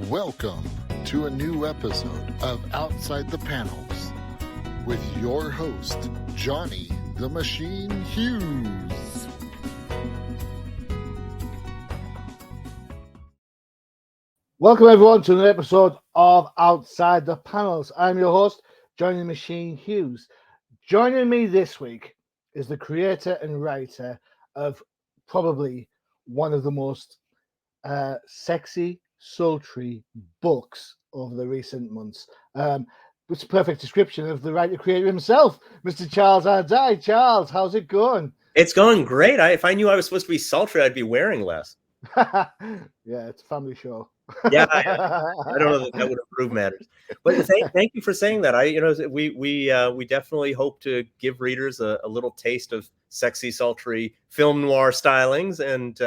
Welcome to a new episode of Outside the Panels with your host, Johnny the Machine Hughes. Welcome everyone to another episode of Outside the Panels. I'm your host, Johnny the Machine Hughes. Joining me this week is the creator and writer of probably one of the most sexy, sultry books over the recent months. It's a perfect description of the writer-creator himself, Mr. Charles Ardai. Charles, how's it going? It's going great. If I knew I was supposed to be sultry, I'd be wearing less. Yeah, it's a family show. Yeah, I don't know that would improve matters. But thank you for saying that. We definitely hope to give readers a little taste of sexy, sultry film noir stylings, and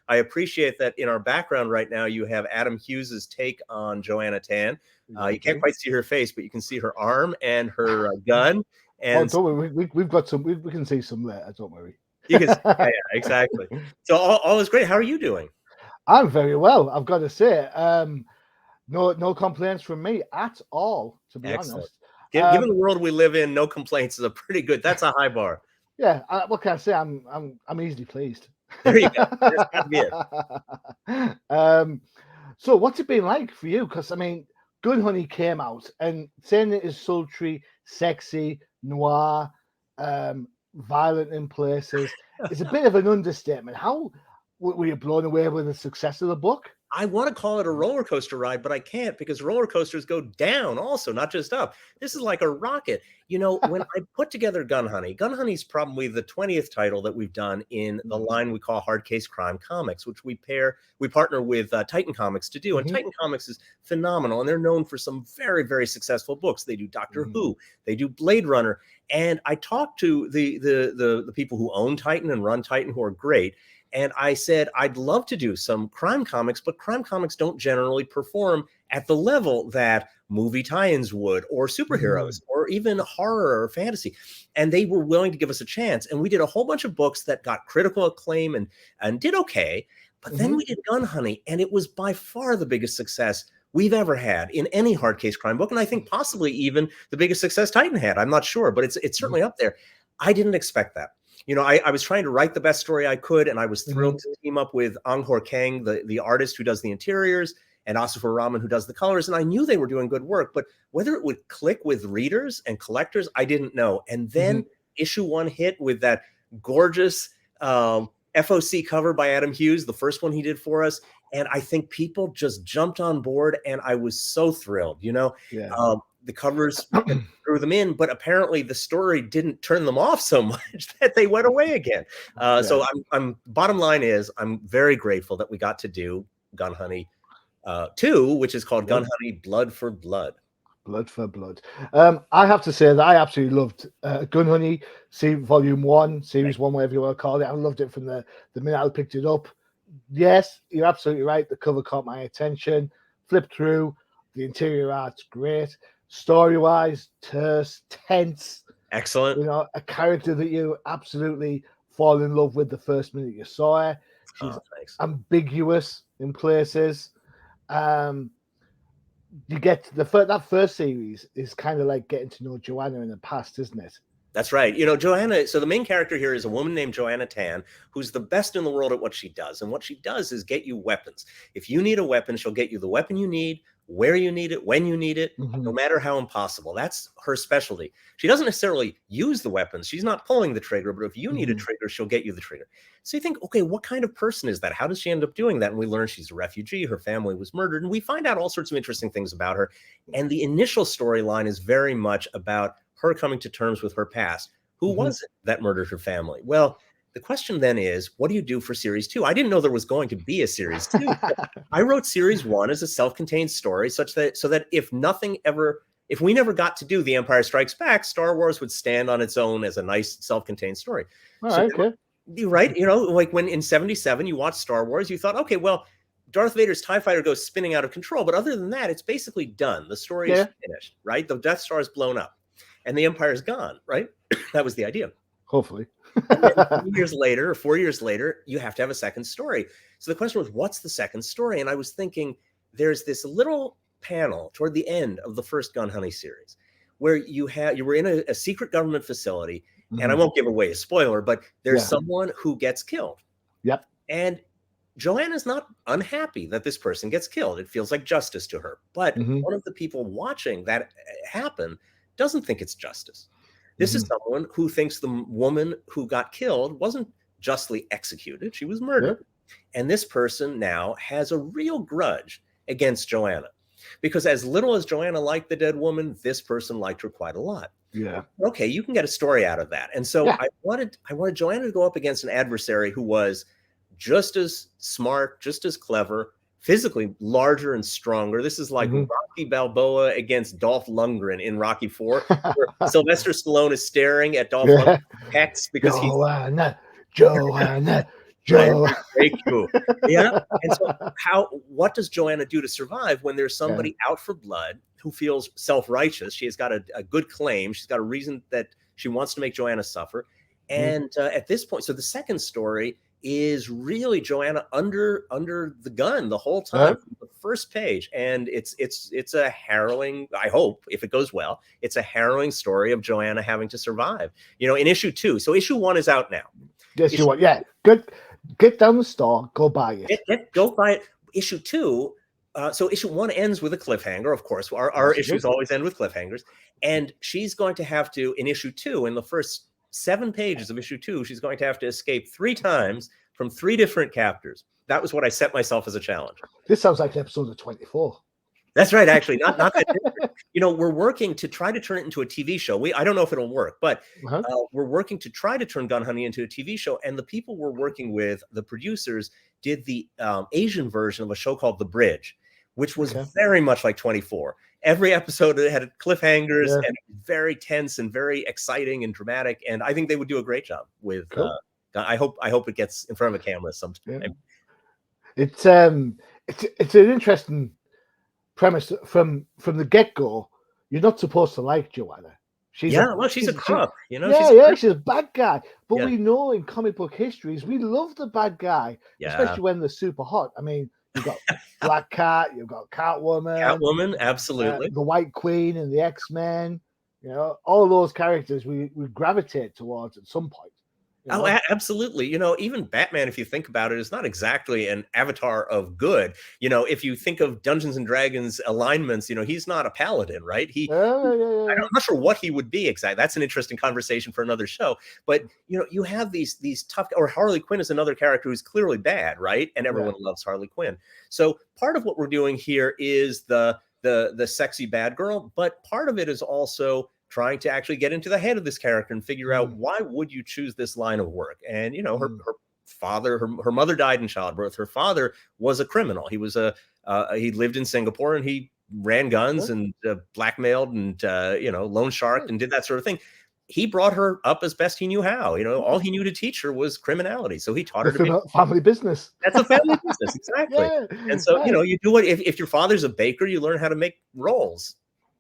I appreciate that in our background right now you have Adam Hughes's take on Joanna Tan. You can't quite see her face, but you can see her arm and her gun. And don't worry, we've got some. We can see some later. Don't worry. You can, yeah, exactly. So all is great. How are you doing? I'm very well. I've got to say, no complaints from me at all. To be honest, given the world we live in, no complaints is a pretty good. That's a high bar. Yeah. What can I say? I'm easily pleased. There you go. That's gotta be it. So what's it been like for you? Because I mean, Gun Honey came out, and saying it is sultry, sexy, noir, violent in places is a bit of an understatement. How were you blown away with the success of the book? I want to call it a roller coaster ride, but I can't, because roller coasters go down also, not just up. This is like a rocket. You know, when I put together Gun Honey's probably the 20th title that we've done in the line we call Hard Case Crime Comics, which we partner with Titan Comics to do. And Titan Comics is phenomenal, and they're known for some very, very successful books. They do Doctor Who, they do Blade Runner. And I talked to the people who own Titan and run Titan, who are great. And I said, I'd love to do some crime comics, but crime comics don't generally perform at the level that movie tie-ins would, or superheroes, or even horror or fantasy. And they were willing to give us a chance. And we did a whole bunch of books that got critical acclaim and did okay. But then we did Gun Honey, and it was by far the biggest success we've ever had in any hard case crime book. And I think possibly even the biggest success Titan had. I'm not sure, but it's certainly up there. I didn't expect that. You know, I was trying to write the best story I could, and I was thrilled to team up with Anghor Kang, the artist who does the interiors, and Asifur Rahman, who does the colors. And I knew they were doing good work, but whether it would click with readers and collectors, I didn't know. And then issue 1 hit with that gorgeous FOC cover by Adam Hughes, the first one he did for us. And I think people just jumped on board, and I was so thrilled, you know. Yeah. The covers drew them in, but apparently the story didn't turn them off so much that they went away again. So I'm bottom line is I'm very grateful that we got to do Gun Honey 2, which is called Gun Honey Blood for Blood. Blood for Blood. I have to say that I absolutely loved Gun Honey, Volume 1, Series 1, whatever you want to call it. I loved it from the minute I picked it up. Yes, you're absolutely right. The cover caught my attention. Flipped through. The interior art's great. Story-wise, terse, tense. Excellent. You know, a character that you absolutely fall in love with the first minute you saw her. She's ambiguous in places. You get that first series is kind of like getting to know Joanna in the past, isn't it? That's right. You know, Joanna, so the main character here is a woman named Joanna Tan, who's the best in the world at what she does. And what she does is get you weapons. If you need a weapon, she'll get you the weapon you need, where you need it, when you need it, no matter how impossible. That's her specialty. She doesn't necessarily use the weapons. She's not pulling the trigger, but if you need a trigger, she'll get you the trigger. So you think, okay, what kind of person is that? How does she end up doing that? And we learn she's a refugee. Her family was murdered. And we find out all sorts of interesting things about her. And the initial storyline is very much about her coming to terms with her past. Who was it that murdered her family? Well, the question then is, what do you do for series 2? I didn't know there was going to be a series 2. I wrote series 1 as a self-contained story so that if we never got to do The Empire Strikes Back, Star Wars would stand on its own as a nice self-contained story. Okay. Right? You know, like when in 77 you watched Star Wars, you thought, okay, well, Darth Vader's TIE fighter goes spinning out of control. But other than that, it's basically done. The story is finished, right? The Death Star is blown up and the Empire's gone, right? That was the idea. Hopefully. And 2 years later or 4 years later, you have to have a second story. So the question was, what's the second story? And I was thinking, there's this little panel toward the end of the first Gun Honey series where you were in a secret government facility, and I won't give away a spoiler, but there's someone who gets killed. Yep. And Joanna's not unhappy that this person gets killed. It feels like justice to her. But one of the people watching that happen doesn't think it's justice. This is someone who thinks the woman who got killed wasn't justly executed. She was murdered. Yep. And this person now has a real grudge against Joanna, because as little as Joanna liked the dead woman, this person liked her quite a lot. Yeah. Okay, you can get a story out of that. And so I wanted Joanna to go up against an adversary who was just as smart, just as clever, physically larger and stronger. This is like Rocky Balboa against Dolph Lundgren in Rocky IV, where Sylvester Stallone is staring at Dolph Lundgren's pecs because Joanna. Thank you. Yeah. And so what does Joanna do to survive when there's somebody out for blood who feels self-righteous? She has got a good claim. She's got a reason that she wants to make Joanna suffer. And at this point, so the second story is really Joanna under the gun the whole time, the first page. And it's a harrowing, I hope, if it goes well, it's a harrowing story of Joanna having to survive, in issue 2. So issue 1 is out now. Yes, you want. Yeah. Good. Get down the store, go buy it. Go buy it. Issue 2. So issue 1 ends with a cliffhanger. Of course, our issues always end with cliffhangers. And she's going to have to, in issue 2, in the first 7 pages of issue 2, she's going to have to escape 3 times from 3 different captors. That was what I set myself as a challenge. This sounds like an episode of 24. That's right, actually. Not that different. We're working to try to turn it into a TV show. I don't know if it'll work, but we're working to try to turn Gun Honey into a TV show. And the people we're working with, the producers, did the Asian version of a show called The Bridge, which was very much like 24. Every episode had cliffhangers and very tense and very exciting and dramatic. And I think they would do a great job with. I hope it gets in front of a camera sometime. Yeah. It's an interesting premise from the get-go. You're not supposed to like Joanna. She's a crook, she's a bad guy. But we know in comic book histories we love the bad guy, especially when they're super hot. I mean, you've got Black Cat, you've got Catwoman, absolutely, the White Queen and the X-Men. All those characters we gravitate towards at some point. Oh, absolutely. Even Batman, if you think about it, is not exactly an avatar of good. If you think of Dungeons and Dragons alignments, he's not a paladin, right? I'm not sure what he would be exactly. That's an interesting conversation for another show. But, you have these tough, or Harley Quinn is another character who's clearly bad, right? And everyone loves Harley Quinn. So part of what we're doing here is the sexy bad girl, but part of it is also trying to actually get into the head of this character and figure out why would you choose this line of work. And her father, her mother died in childbirth. Her father was a criminal. He was he lived in Singapore and he ran guns and blackmailed and loan sharked and did that sort of thing. He brought her up as best he knew how. All he knew to teach her was criminality. So he taught her to be family business. That's a family business, exactly. And so you do what if your father's a baker, you learn how to make rolls.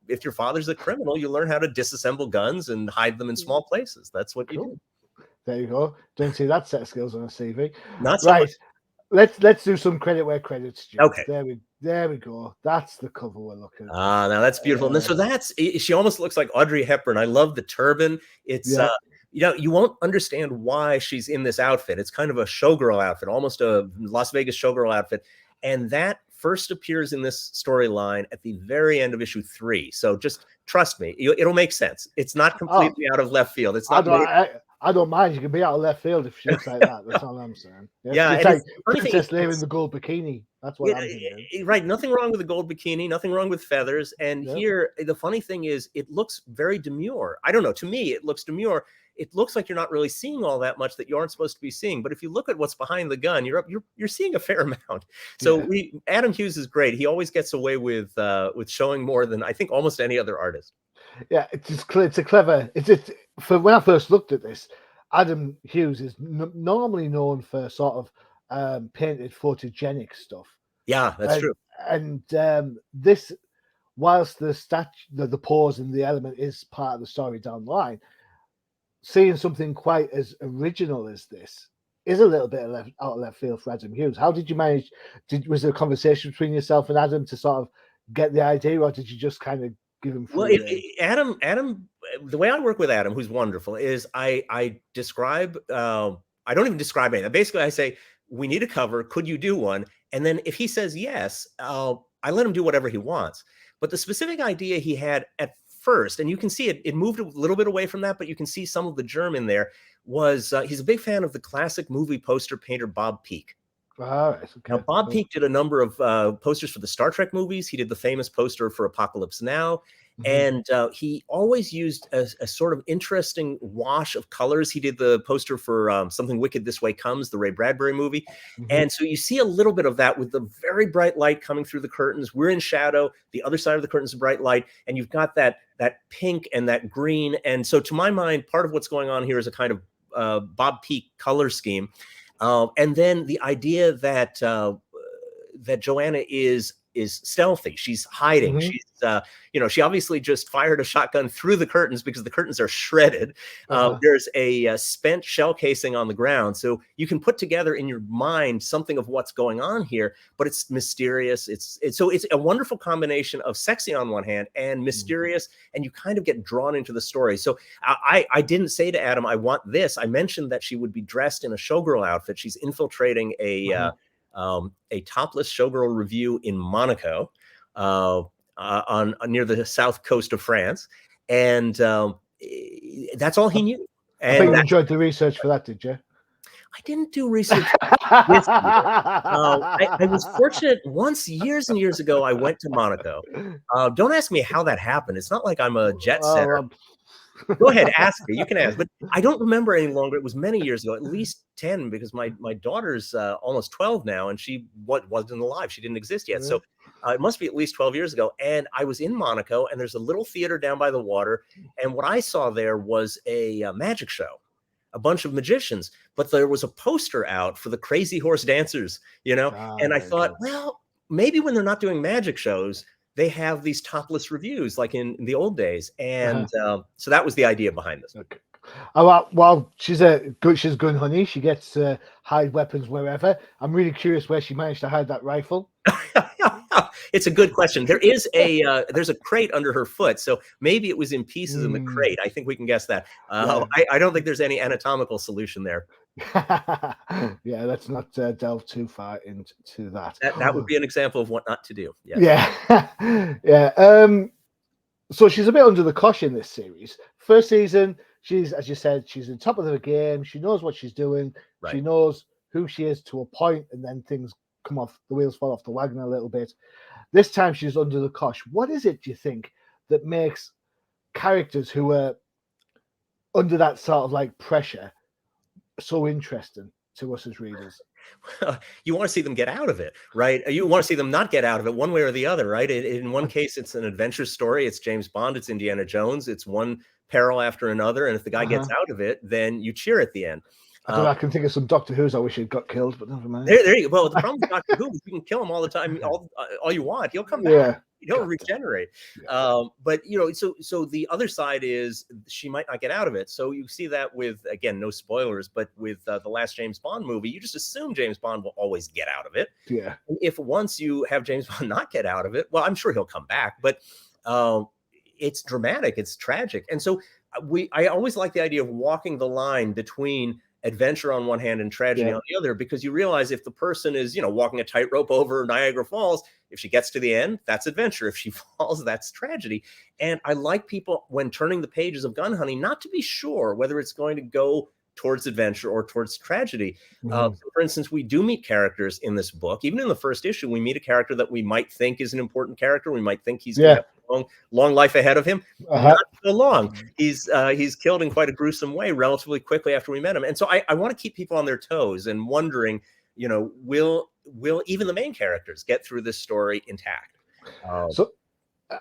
If your father's a criminal, you learn how to disassemble guns and hide them in small places. That's what you do. There you go. Don't see that set of skills on a CV. Not so right. Much. Let's do some credit where credit's due. Okay. There we go. That's the cover we're looking at. Now that's beautiful. And so she almost looks like Audrey Hepburn. I love the turban. It's you won't understand why she's in this outfit. It's kind of a showgirl outfit, almost a Las Vegas showgirl outfit. And that first appears in this storyline at the very end of issue 3. So just trust me, it'll make sense. It's not completely out of left field. It's not. I don't mind. You can be out of left field if she looks like that. That's all I'm saying. It's like Princess Leia in the gold bikini. That's what I'm thinking. Right. Nothing wrong with the gold bikini. Nothing wrong with feathers. And here, the funny thing is, it looks very demure. I don't know. To me, it looks demure. It looks like you're not really seeing all that much that you aren't supposed to be seeing. But if you look at what's behind the gun, you're seeing a fair amount. So Adam Hughes is great. He always gets away with showing more than I think almost any other artist. Yeah, it's a clever. For when I first looked at this, Adam Hughes is normally known for sort of painted photogenic stuff. Yeah, that's true. And this, whilst the pose and the element is part of the story down the line, seeing something quite as original as this is a little bit out of left field for Adam Hughes. How did you manage? Was there a conversation between yourself and Adam to sort of get the idea, or did you just kind of give him Well, free rein? Adam, the way I work with Adam, who's wonderful, is I describe. I don't even describe anything. Basically, I say we need a cover. Could you do one? And then if he says yes, I let him do whatever he wants. But the specific idea he had at first, and you can see it moved a little bit away from that, but you can see some of the germ in there. Was he's a big fan of the classic movie poster painter Bob Peak. All right. Okay. Now, Bob Peak did a number of posters for the Star Trek movies. He did the famous poster for Apocalypse Now. And he always used a sort of interesting wash of colors. He did the poster for Something Wicked This Way Comes, the Ray Bradbury movie. And so you see a little bit of that with the very bright light coming through the curtains. We're in shadow. The other side of the curtains is bright light. And you've got that pink and that green. And so to my mind, part of what's going on here is a kind of Bob Peak color scheme. And then the idea that that Joanna is stealthy. She's hiding. She's she obviously just fired a shotgun through the curtains because the curtains are shredded. There's a spent shell casing on the ground, so you can put together in your mind something of what's going on here. But it's mysterious. It's a wonderful combination of sexy on one hand and mysterious, and you kind of get drawn into the story. So I didn't say to Adam, I want this. I mentioned that she would be dressed in a showgirl outfit. She's infiltrating a topless showgirl review in Monaco, on near the south coast of France, and that's all he knew. And I think you enjoyed the research for that, did you? I didn't do research. I was fortunate. Once, years and years ago, I went to Monaco. Don't ask me how that happened. It's not like I'm a jet setter. Go ahead, ask me. You can ask, but I don't remember any longer. It was many years ago, at least 10, because my daughter's almost 12 now, and she wasn't alive. She didn't exist yet. So it must be at least 12 years ago. And I was in Monaco, and there's a little theater down by the water. And what I saw there was a magic show, a bunch of magicians, but there was a poster out for the Crazy Horse Dancers, and I thought, well, maybe when they're not doing magic shows, they have these topless reviews like in the old days. And so that was the idea behind this. Okay. Well, she's gun honey. She gets hide weapons wherever. I'm really curious where she managed to hide that rifle. It's a good question. There's a crate under her foot, so maybe it was in pieces in the crate. I think we can guess that. I don't think there's any anatomical solution there. Yeah, let's not delve too far into that. That would be an example of what not to do. Yeah. Yeah. So she's a bit under the cosh in this series. First season, she's, as you said, she's on top of the game. She knows what she's doing. Right. She knows who she is to a point, and then things come off, the wheels fall off the wagon a little bit. This time she's under the cosh. What is it, do you think, that makes characters who are under that sort of like pressure so interesting to us as readers? You want to see them get out of it, right? You want to see them not get out of it one way or the other, right? In one case, it's an adventure story. It's James Bond. It's Indiana Jones. It's one peril after another. And if the guy gets out of it, then you cheer at the end. I can think of some Doctor Who's I wish he'd got killed, but never mind. There you go. Well, the problem with Doctor Who is you can kill him all the time, all you want. He'll come back. Yeah. He'll regenerate. But so the other side is she might not get out of it. So you see that with, again, no spoilers, but with the last James Bond movie, you just assume James Bond will always get out of it. Yeah. If once you have James Bond not get out of it, well, I'm sure he'll come back, but it's dramatic, it's tragic. And so I always like the idea of walking the line between adventure on one hand and tragedy on the other, because you realize if the person is, walking a tightrope over Niagara Falls, if she gets to the end, that's adventure. If she falls, that's tragedy. And I like people, when turning the pages of Gun Honey, not to be sure whether it's going to go towards adventure or towards tragedy. So for instance, we do meet characters in this book. Even in the first issue, we meet a character that we might think is an important character. We might think he's going to have a long life ahead of him. Not so long. He's killed in quite a gruesome way relatively quickly after we met him. And so I want to keep people on their toes and wondering, will even the main characters get through this story intact? So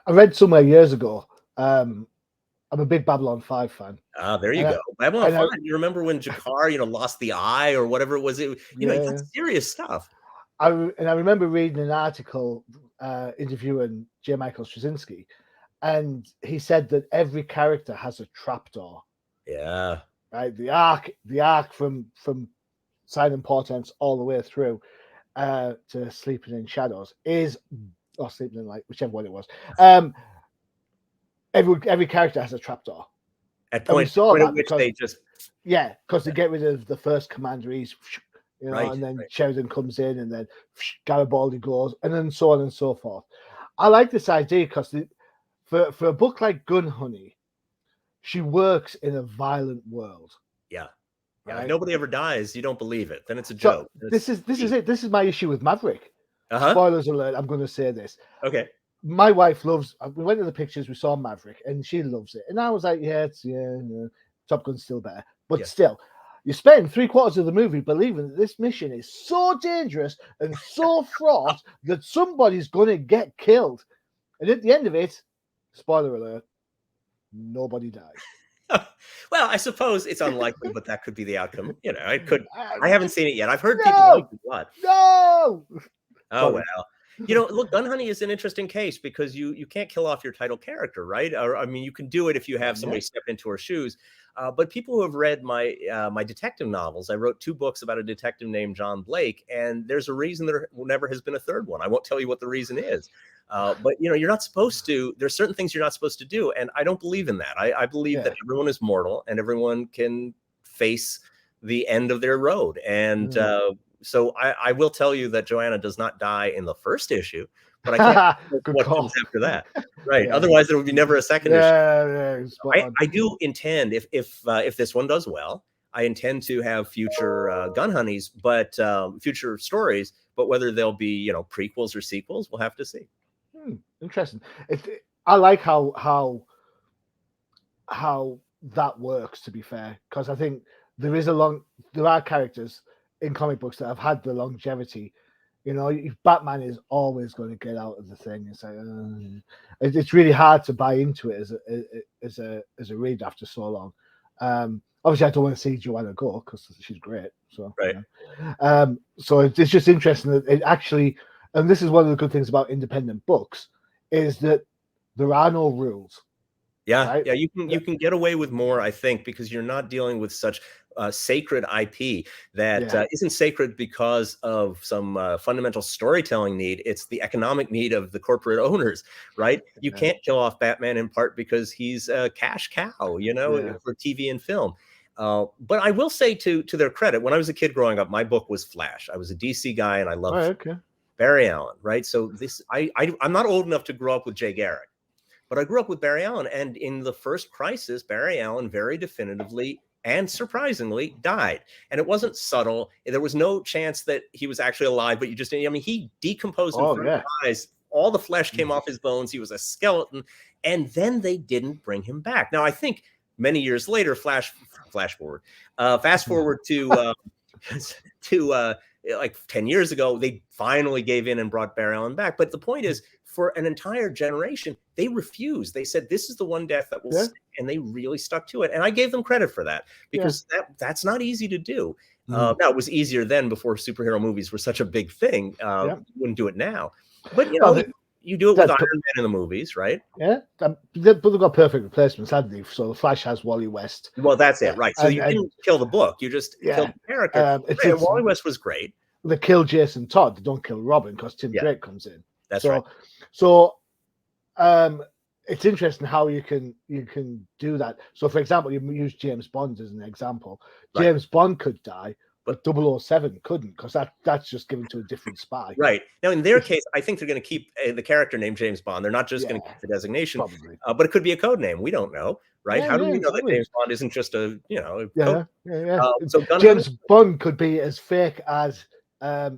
I read somewhere years ago, I'm a big Babylon 5 fan. There you go. Babylon 5. You remember when Jakar, lost the eye or whatever it was? It's serious stuff. I remember reading an article interviewing J. Michael Straczynski, and he said that every character has a trapdoor. Yeah. Right. The arc from silent portents all the way through to Sleeping in Shadows or Sleeping in Light, whichever one it was. Every character has a trapdoor. At And we point saw that at which because they just because they get rid of the first commander, he's Right, and then right. Sheridan comes in, and then Garibaldi goes, and then so on and so forth. I like this idea because for a book like Gun Honey, she works in a violent world. Yeah. Yeah. If Right? nobody ever dies, you don't believe it. Then it's a So joke. this is it. This is my issue with Maverick. Uh-huh. Spoilers alert! I'm going to say this. Okay. My wife loves. We went to the pictures. We saw Maverick, and she loves it. And I was like, yeah, Top Gun's still better, but still, you spend 3/4 of the movie believing that this mission is so dangerous and so fraught that somebody's going to get killed, and at the end of it, spoiler alert, nobody dies. Well, I suppose it's unlikely, but that could be the outcome. It could. I haven't seen it yet. I've heard people like it a lot. No. Oh, well. Look, Gun Honey is an interesting case because you can't kill off your title character, right? Or I mean, you can do it if you have somebody step into her shoes. But people who have read my detective novels, I wrote 2 books about a detective named John Blake, and there's a reason there never has been a third one. I won't tell you what the reason is. But you're not supposed to. There's certain things you're not supposed to do, and I don't believe in that. I believe that everyone is mortal and everyone can face the end of their road. And so I will tell you that Joanna does not die in the first issue, but I can't what comes after that. Right. Otherwise, there would be never a second issue. I do intend, if this one does well, I intend to have future Gun Honeys, but future stories. But whether they'll be prequels or sequels, we'll have to see. Interesting. I like how that works. To be fair, because I think there are characters in comic books that have had the longevity. Batman is always going to get out of the thing. It's like it's really hard to buy into it as a read after so long. Obviously, I don't want to see Joanna go because she's great. So right. So it's just interesting that it actually, and this is one of the good things about independent books, is that there are no rules. Yeah, right? You can get away with more, I think, because you're not dealing with such sacred IP that isn't sacred because of some fundamental storytelling need. It's the economic need of the corporate owners, right? You can't kill off Batman in part because he's a cash cow, for TV and film. But I will say to their credit, when I was a kid growing up, my book was Flash. I was a DC guy and I loved Barry Allen, right? So I'm not old enough to grow up with Jay Garrick. But I grew up with Barry Allen, and in the first crisis, Barry Allen very definitively and surprisingly died. And it wasn't subtle. There was no chance that he was actually alive, but he decomposed in front of your eyes. All the flesh came off his bones. He was a skeleton. And then they didn't bring him back. Now, I think many years later, fast forward to like 10 years ago, they finally gave in and brought Barry Allen back. But the point is, for an entire generation, they refused. They said, this is the one death that will stick, and they really stuck to it. And I gave them credit for that because that's not easy to do. Now, it was easier then before superhero movies were such a big thing. You wouldn't do it now. But, you do it with Iron Man in the movies, right? Yeah, but they've got perfect replacements, haven't they? So the Flash has Wally West. Well, that's it, right? So you didn't kill the book; you just killed the character. Wally West was great. They kill Jason Todd. They don't kill Robin because Tim Drake comes in. That's right. So, it's interesting how you can do that. So, for example, you use James Bond as an example. James Bond could die, but 007 couldn't because that's just given to a different spy. Right. Now, in their case, I think they're going to keep the character named James Bond. They're not just going to keep the designation, but it could be a code name. We don't know, right? How do we know that James Bond isn't just a code? So James Bond could be as fake as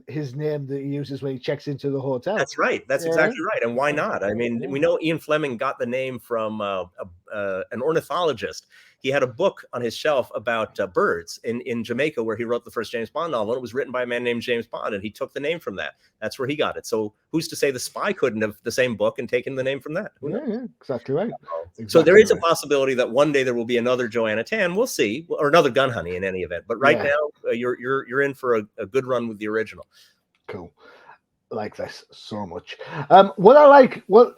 his name that he uses when he checks into the hotel. That's right. That's exactly right. And why not? I mean, we know Ian Fleming got the name from an ornithologist. He had a book on his shelf about birds in Jamaica where he wrote the first James Bond novel. And it was written by a man named James Bond, and he took the name from that. That's where he got it. So who's to say the spy couldn't have the same book and taken the name from that? Yeah, exactly right. So there is a possibility that one day there will be another Joanna Tan. We'll see, or another Gun Honey in any event. But right now, you're in for a good run with the original. Cool. I like this so much. What I like, we're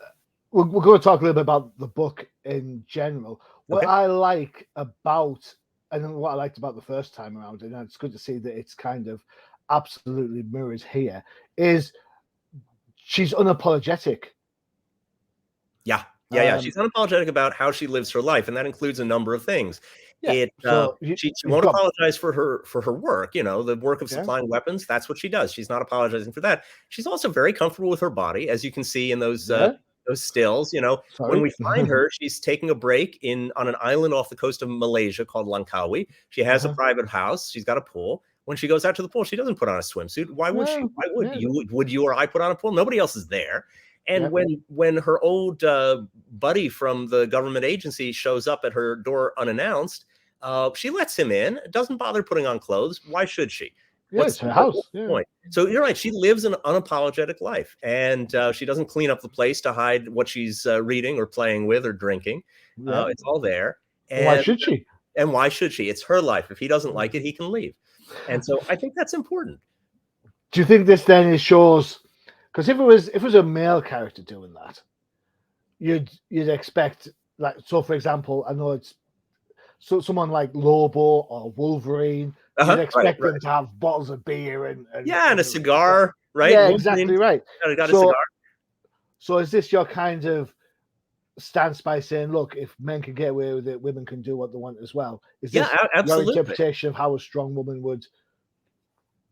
going to talk a little bit about the book in general. What I like about and what I liked about the first time around, and it's good to see that it's kind of absolutely mirrors here, is she's unapologetic. Yeah. She's unapologetic about how she lives her life, and that includes a number of things. Yeah. She won't apologize for her work. The work of supplying weapons. That's what she does. She's not apologizing for that. She's also very comfortable with her body, as you can see in those stills. When we find her, she's taking a break on an island off the coast of Malaysia called Langkawi. She has a private house. She's got a pool. When she goes out to the pool, she doesn't put on a swimsuit. Why would she? Why would you or I put on a pool? Nobody else is there. And when her old buddy from the government agency shows up at her door unannounced, she lets him in, doesn't bother putting on clothes. Why should she? What's her house? Point? So you're right. She lives an unapologetic life, and she doesn't clean up the place to hide what she's reading or playing with or drinking. It's all there. And why should she? And why should she? It's her life. If he doesn't like it, he can leave. And so I think that's important. Do you think this then shows? Because if it was a male character doing that, you'd expect, like, so for example, I know it's someone like Lobo or Wolverine. You'd expect them to have bottles of beer and a cigar, right? Yeah, Wolverine, exactly right. Got a cigar. So is this your kind of stance by saying, look, if men can get away with it, women can do what they want as well? Is this absolutely your interpretation of how a strong woman would?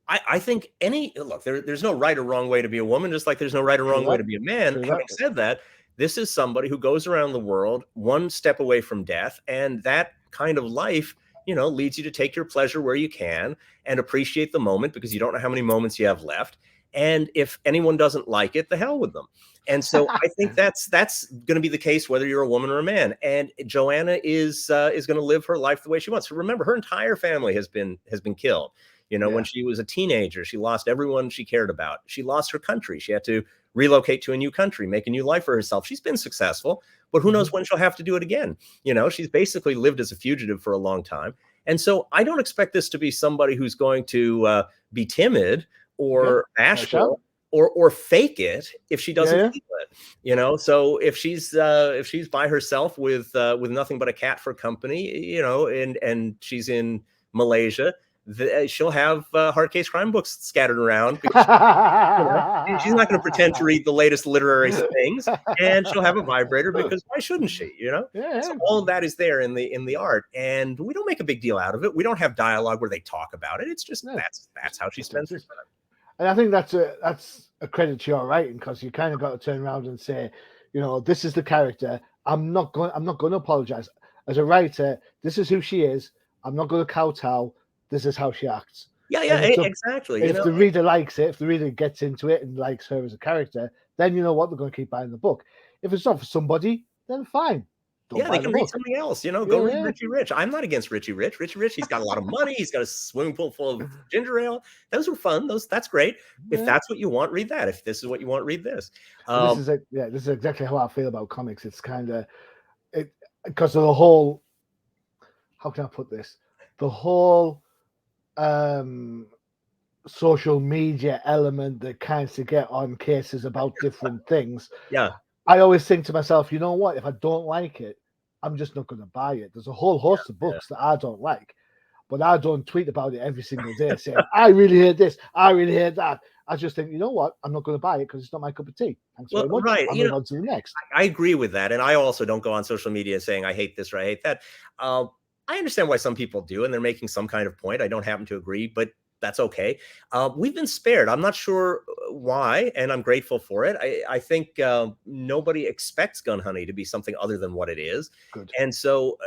I think there's no right or wrong way to be a woman, just like there's no right or wrong way to be a man. Having said that, this is somebody who goes around the world one step away from death, and that kind of life, leads you to take your pleasure where you can and appreciate the moment, because you don't know how many moments you have left. And if anyone doesn't like it, the hell with them. And so I think that's going to be the case whether you're a woman or a man. And Joanna is going to live her life the way she wants. So remember, her entire family has been killed. When she was a teenager, she lost everyone she cared about. She lost her country. She had to relocate to a new country, make a new life for herself. She's been successful, but who knows when she'll have to do it again. She's basically lived as a fugitive for a long time. And so I don't expect this to be somebody who's going to be timid or bashful or fake it if she doesn't feel it. So if she's by herself with nothing but a cat for company, and she's in Malaysia, she'll have hard case crime books scattered around, because she's not going to pretend to read the latest literary things, and she'll have a vibrator, because why shouldn't she? So all of that is there in the art, and we don't make a big deal out of it. We don't have dialogue where they talk about it. It's just that's how she spends her time. And I think that's a credit to your writing, because you kind of got to turn around and say, this is the character. I'm not going to apologize as a writer. This is who she is. I'm not going to kowtow. This is how she acts. Exactly. If the reader likes it, if the reader gets into it and likes her as a character, then you know what, they're going to keep buying the book. If it's not for somebody, then fine. They can read something else. Go read Richie Rich. I'm not against Richie Rich. Richie Rich, he's got a lot of money. He's got a swimming pool full of ginger ale. Those are fun. That's great. If that's what you want, read that. If this is what you want, read this. This is exactly how I feel about comics. It's kind of because of the whole. How can I put this? The whole social media element that kind of get on cases about different things. I always think to myself, you know what? If I don't like it, I'm just not going to buy it. There's a whole host of books that I don't like, but I don't tweet about it every single day saying, I really hate this, I really hate that. I just think, you know what? I'm not going to buy it because it's not my cup of tea. Thanks very much. Right. I'll move on to the next. I agree with that. And I also don't go on social media saying I hate this or I hate that. I understand why some people do, and they're making some kind of point. I don't happen to agree, but that's okay. We've been spared. I'm not sure why, and I'm grateful for it. I think nobody expects Gun Honey to be something other than what it is. Good. And so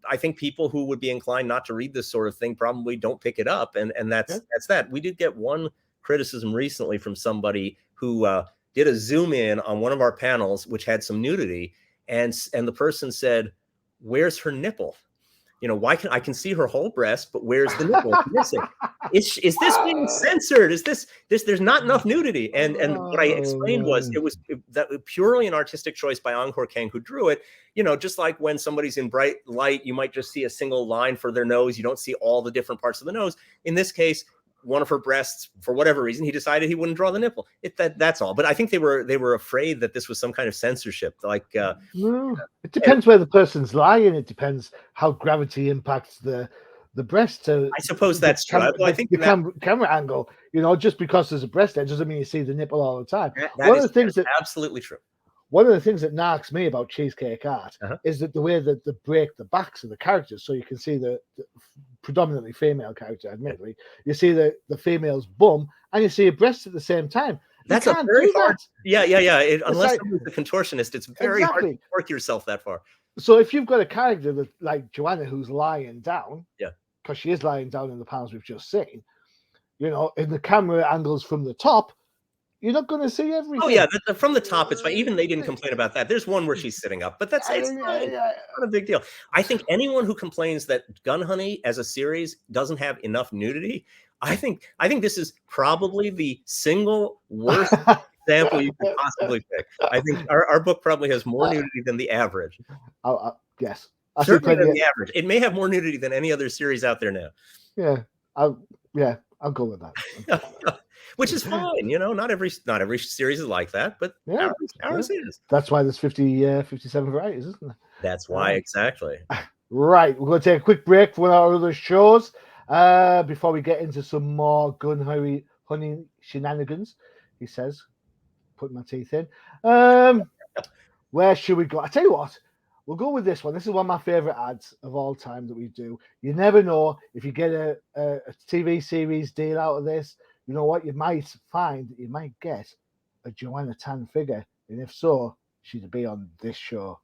I think people who would be inclined not to read this sort of thing probably don't pick it up. And that's that. We did get one criticism recently from somebody who did a zoom in on one of our panels, which had some nudity. And the person said, "Where's her nipple? Why I can see her whole breast, but where's the nipple? It's missing. Is this being censored? Is this there's not enough nudity?" And what I explained was that purely an artistic choice by Angkor Kang, who drew it. Just like when somebody's in bright light, you might just see a single line for their nose. You don't see all the different parts of the nose. In this case, one of her breasts, for whatever reason, he decided he wouldn't draw the nipple. That's all. But I think they were afraid that this was some kind of censorship. No, it depends where the person's lying. It depends how gravity impacts the the breast to. I suppose that's true. Well, I think the camera angle, you know, just because there's a breast there doesn't mean you see the nipple all the time. That is absolutely true. One of the things that narks me about Cheesecake Art is that the way that they break the backs of the characters, so you can see the predominantly female character, admittedly, you see the female's bum and you see a breast at the same time. That's a very hard. Yeah. Unless someone's a contortionist, it's very hard to work yourself that far. So if you've got a character that, like Joanna, who's lying down, because she is lying down in the panels we've just seen, you know, in the camera angles from the top, you're not going to see everything. Oh yeah, from the top it's fine. Even they didn't complain about that. There's one where she's sitting up, but it's not a big deal. I think anyone who complains that Gun Honey as a series doesn't have enough nudity, I think this is probably the single worst example you could possibly pick. I think our book probably has more nudity than the average. Yes, certainly than the average. It may have more nudity than any other series out there now. Yeah, I'll go with that. Which is fine, you know. Not every series is like that, but ours is. That's why there's 57 varieties, isn't there? That's why, exactly. Right, we're going to take a quick break for our other shows before we get into some more Gun Honey shenanigans. He says, putting my teeth in. Where should we go? I tell you what, we'll go with this one. This is one of my favorite ads of all time that we do. You never know if you get a TV series deal out of this. You know what? You might get a Joanna Tan figure. And if so, she'd be on this show.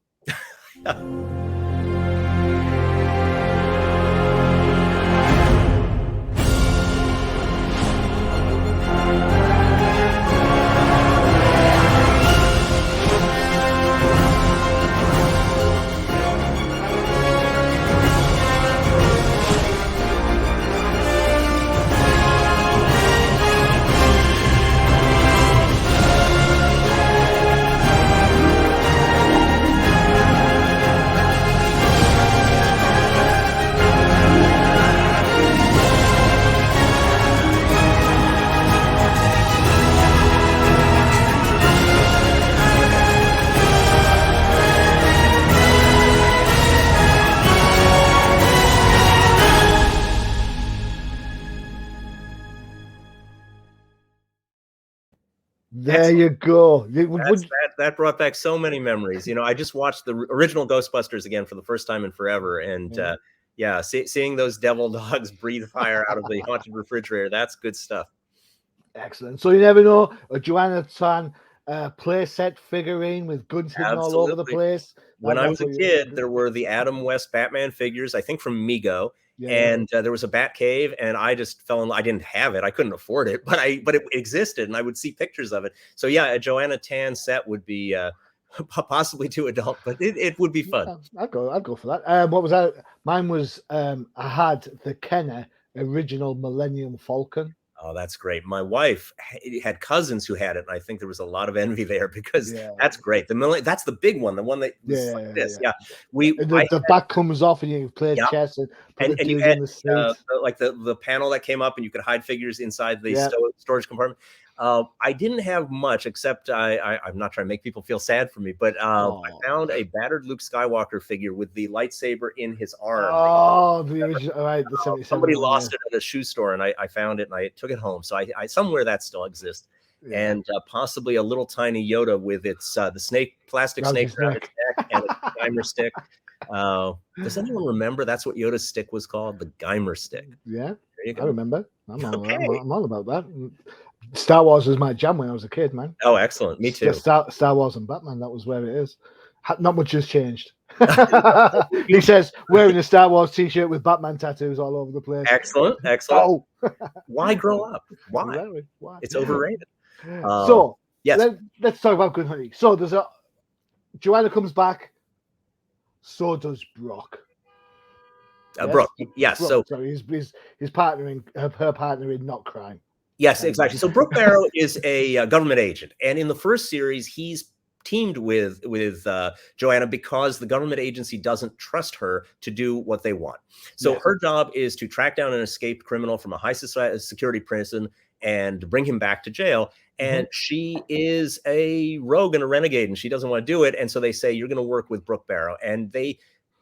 There you go. That brought back so many memories. You know, I just watched the original Ghostbusters again for the first time in forever. And seeing those devil dogs breathe fire out of the haunted refrigerator, that's good stuff. Excellent. So you never know, a Joanna Tan play set figurine with guns hidden all over the place. When I was a kid, there were the Adam West Batman figures, I think from Mego. And there was a Bat Cave, and I just fell in love. I didn't have it; I couldn't afford it, but it existed, and I would see pictures of it. So yeah, a Joanna Tan set would be possibly too adult, but it would be fun. Yeah, I'd go for that. What was that? Mine was I had the Kenner original Millennium Falcon. Oh, that's great. My wife had cousins who had it, and I think there was a lot of envy there because that's great. That's the big one, the one that was like this. Yeah. The back comes off, and you play chess, and you had like the panel that came up, and you could hide figures inside the storage compartment. I didn't have much, except I'm not trying to make people feel sad for me, but I found a battered Luke Skywalker figure with the lightsaber in his arm. Oh, the original, right. Somebody lost it at a shoe store, and I found it, and I took it home. So I somewhere that still exists. Yeah. And possibly a little tiny Yoda with its the plastic snake around its neck and a Geimer stick. Does anyone remember that's what Yoda's stick was called? The Geimer stick. Yeah, there you go. I remember. I'm all about that. Star Wars was my jam when I was a kid, man. Oh, excellent. Me too. Star Wars and Batman, that was where it is. Not much has changed. He says, wearing a Star Wars t-shirt with Batman tattoos all over the place. Excellent. Oh. Why grow up? Why? Exactly. Why? It's overrated. So, yes. Let's talk about Gun Honey. So, Joanna comes back. So does Brock. Brock, yes. Brock, so his partner in her partner in Not Crime. Yes, exactly. So Brooke Barrow is a government agent, and in the first series, he's teamed with Joanna because the government agency doesn't trust her to do what they want. So her job is to track down an escaped criminal from a high security prison and bring him back to jail. And she is a rogue and a renegade, and she doesn't want to do it. And so they say, you're going to work with Brooke Barrow. And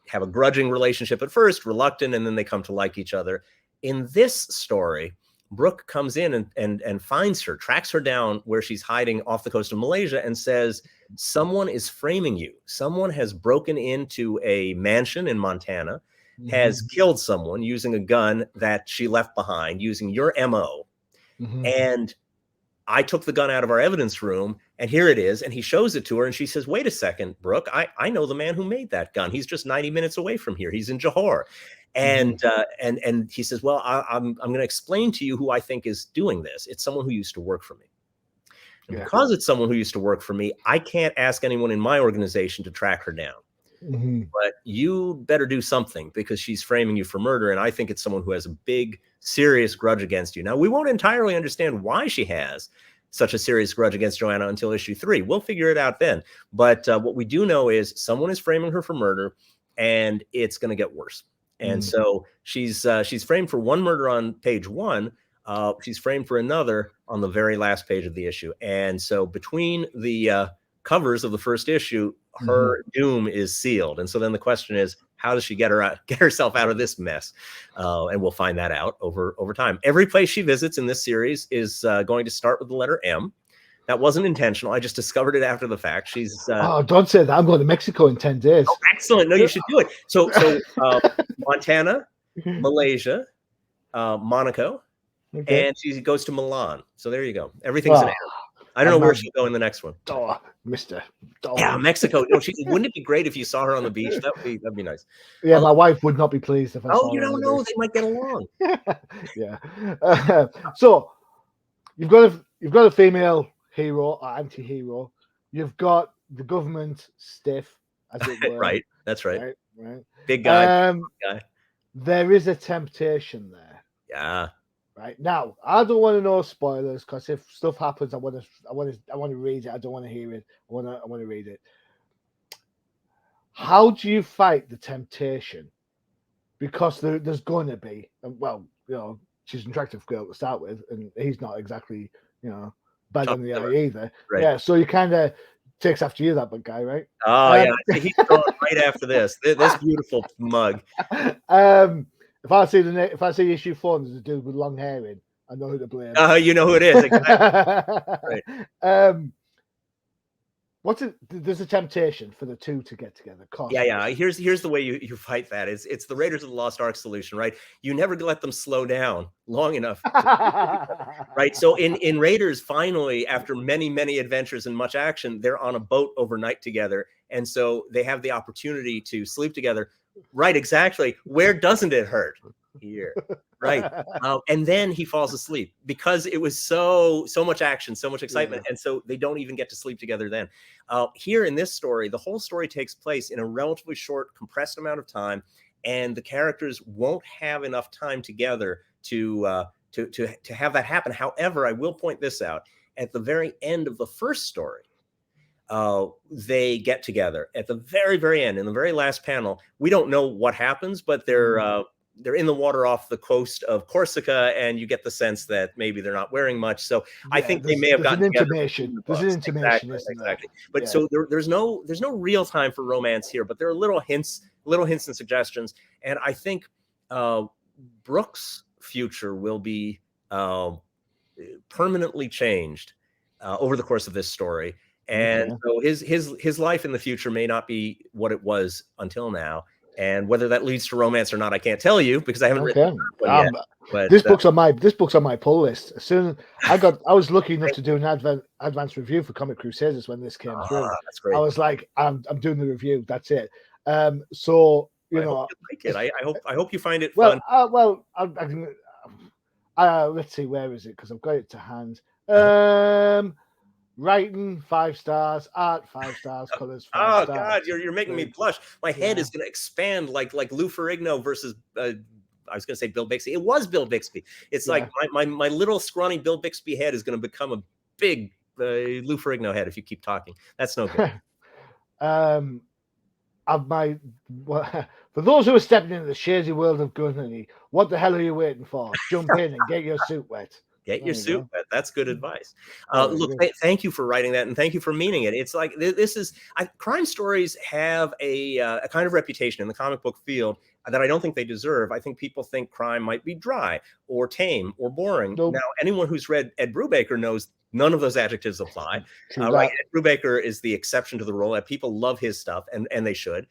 have a grudging relationship at first, reluctant, and then they come to like each other. In this story, Brooke comes in and finds her, tracks her down where she's hiding off the coast of Malaysia, and says, someone is framing you. Someone has broken into a mansion in Montana, has killed someone using a gun that she left behind, using your MO. And I took the gun out of our evidence room, and here it is. And he shows it to her, and she says, wait a second, Brooke, I know the man who made that gun. He's just 90 minutes away from here. He's in Johor. And he says, well, I'm going to explain to you who I think is doing this. It's someone who used to work for me. And because it's someone who used to work for me, I can't ask anyone in my organization to track her down. But you better do something, because she's framing you for murder. And I think it's someone who has a big, serious grudge against you. Now, we won't entirely understand why she has such a serious grudge against Joanna until issue 3. We'll figure it out then. But what we do know is someone is framing her for murder, and it's going to get worse. And so she's framed for one murder on page 1. She's framed for another on the very last page of the issue. And so between the covers of the first issue, her doom is sealed. And so then the question is, how does she get herself out of this mess? And we'll find that out over time. Every place she visits in this series is going to start with the letter M. That wasn't intentional. I just discovered it after the fact. She's oh, don't say that. I'm going to Mexico in 10 days. Oh, excellent. No, you should do it. So Montana, Malaysia, Monaco, and she goes to Milan. So there you go. Everything's in M. I don't know where she'll go in the next one. Oh, Mr. Yeah, Mexico. No, wouldn't it be great if you saw her on the beach? That'd be nice. Yeah, my wife would not be pleased if I saw her. You don't know. They might get along. Yeah. So you've got a female hero or anti-hero. You've got the government stiff, as it were. Right. That's right. Right. Big guy. There is a temptation there. Yeah. Right now, I don't want to know spoilers, because if stuff happens, I want to read it. I don't want to hear it. I want to read it. How do you fight the temptation? Because there's going to be. Well, she's an attractive girl to start with, and he's not exactly, bad on the eye either. Right. Yeah, so you kind of takes after you, that big guy, right? Oh yeah, he's going right after this beautiful mug. If I see issue 4 and there's a dude with long hair in, I know who to blame. You know who it is. Exactly. Right. There's a temptation for the two to get together. Yeah. Here's the way you fight that. It's the Raiders of the Lost Ark solution, right? You never let them slow down long enough. Right. So in Raiders, finally, after many, many adventures and much action, they're on a boat overnight together. And so they have the opportunity to sleep together. Right, exactly. Where doesn't it hurt? Here, right. And then he falls asleep because it was so much action, so much excitement, and so they don't even get to sleep together then. Here in this story, the whole story takes place in a relatively short, compressed amount of time, and the characters won't have enough time together to have that happen. However, I will point this out: at the very end of the first story, they get together at the very, very end, in the very last panel. We don't know what happens, but they're in the water off the coast of Corsica, and you get the sense that maybe they're not wearing much. So I think they may have gotten intimation. There's an intimation, exactly. But so there's no real time for romance here, but there are little hints and suggestions. And I think Brooke's future will be permanently changed over the course of this story. And so his life in the future may not be what it was until now. And whether that leads to romance or not, I can't tell you because I haven't written one yet. But this book's on my pull list. As soon as I was lucky enough to do an advanced review for Comic Crusaders when this came through. That's great. I was like, I'm doing the review. That's it. So I hope you like it. I hope you find it fun. Let's see, where is it? Because I've got it to hand. Writing 5 stars, art 5 stars, colors 5 stars. Oh God, you're making me blush. My head is going to expand like Lou Ferrigno versus I was going to say Bill Bixby. It was Bill Bixby. It's like my little scrawny Bill Bixby head is going to become a big Lou Ferrigno head if you keep talking. That's no good. For those who are stepping into the shady world of gun honey, what the hell are you waiting for? Jump in and get your suit wet. Get your suit wet. That's good advice. Look, good. thank you for writing that, and thank you for meaning it. It's like this is crime stories have a kind of reputation in the comic book field that I don't think they deserve. I think people think crime might be dry or tame or boring. Nope. Now, anyone who's read Ed Brubaker knows none of those adjectives apply. Right? Ed Brubaker is the exception to the rule. People love his stuff, and they should.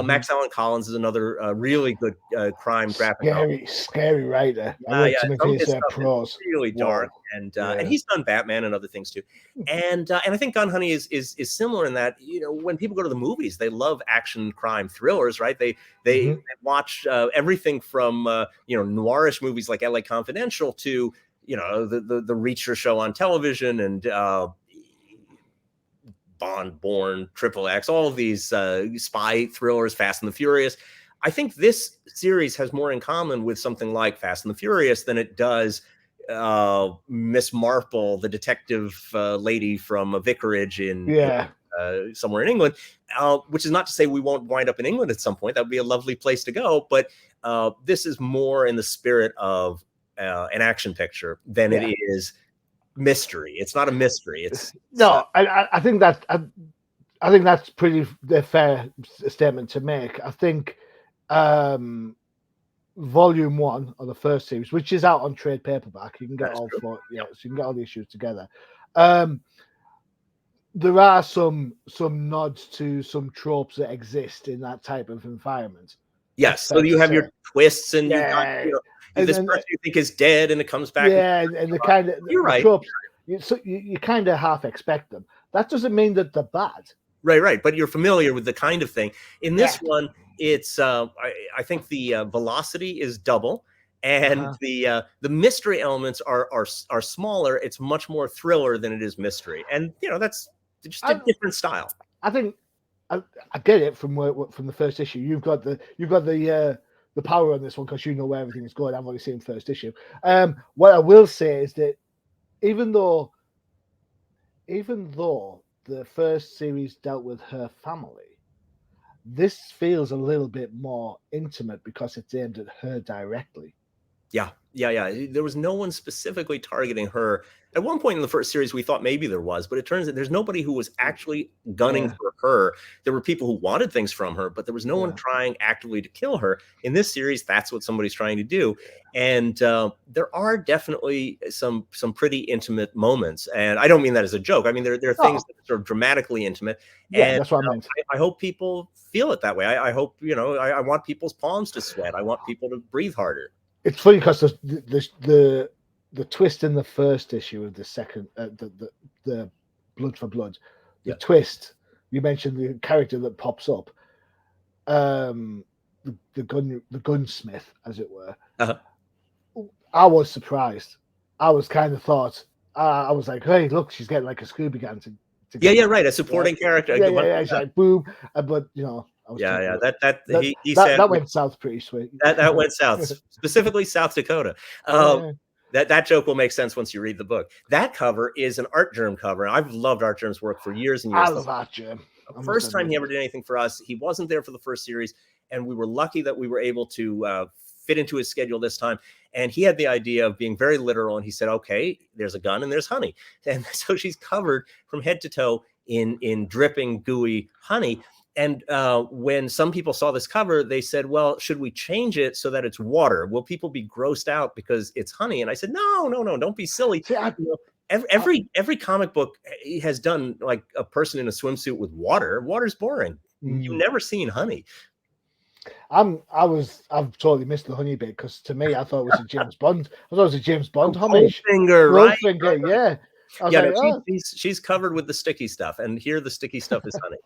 Max Allan Collins is another really good crime graphic. Scary writer. Some of his stuff is really dark, and he's done Batman and other things too. And I think Gun Honey is similar in that, you know, when people go to the movies, they love action crime thrillers, right? They watch everything from noirish movies like L.A. Confidential to the Reacher show on television and Bond, Bourne, Triple X, all of these spy thrillers, Fast and the Furious. I think this series has more in common with something like Fast and the Furious than it does Miss Marple, the detective lady from a vicarage in somewhere in England, which is not to say we won't wind up in England at some point. That would be a lovely place to go. But this is more in the spirit of an action picture than it is mystery. It's not a mystery. I think that's pretty fair statement to make. I think volume 1 of the first series, which is out on trade paperback, you can get so you can get all the issues together. There are some nods to some tropes that exist in that type of environment. Yes, so you have your twists, and you got this person you think is dead, and it comes back. And the kind of tropes, you kind of half expect them. That doesn't mean that they're bad. Right. But you're familiar with the kind of thing. In this one, it's I think the velocity is double, and the mystery elements are smaller. It's much more thriller than it is mystery, and that's just a different style. I think I get it from the first issue. You've got the power on this one because you know where everything is going. I've only seen first issue. What I will say is that even though the first series dealt with her family, this feels a little bit more intimate because it's aimed at her directly. Yeah. There was no one specifically targeting her. At one point in the first series, we thought maybe there was, but it turns out there's nobody who was actually gunning for her. There were people who wanted things from her, but there was no one trying actively to kill her. In this series, that's what somebody's trying to do. And there are definitely some pretty intimate moments. And I don't mean that as a joke. I mean, there are things that are sort of dramatically intimate. Yeah, and that's what I meant. I hope people feel it that way. I hope, I want people's palms to sweat. I want people to breathe harder. It's funny because the twist in the first issue of the second, the Blood for Blood, the twist, you mentioned the character that pops up, the gunsmith, as it were. I was surprised. I was kind of thought, I was like, hey, look, she's getting like a Scooby Gang to right, a supporting character. It's like boom, but that went south pretty sweet. That went south, specifically South Dakota. That joke will make sense once you read the book. That cover is an Art Germ cover. I've loved Art Germ's work for years and years. I love Art Germ. First time he ever did anything for us, he wasn't there for the first series, and we were lucky that we were able to fit into his schedule this time. And he had the idea of being very literal, and he said, okay, there's a gun and there's honey. And so she's covered from head to toe in dripping, gooey honey. And when some people saw this cover, they said, well, should we change it so that it's water? Will people be grossed out because it's honey? And I said, no, don't be silly. See, every comic book has done like a person in a swimsuit with water. Water's boring. You've never seen honey. I've totally missed the honey bit because to me I thought it was a James Bond. I thought it was a James Bond homage. Goldfinger, yeah. She's covered with the sticky stuff, and here the sticky stuff is honey.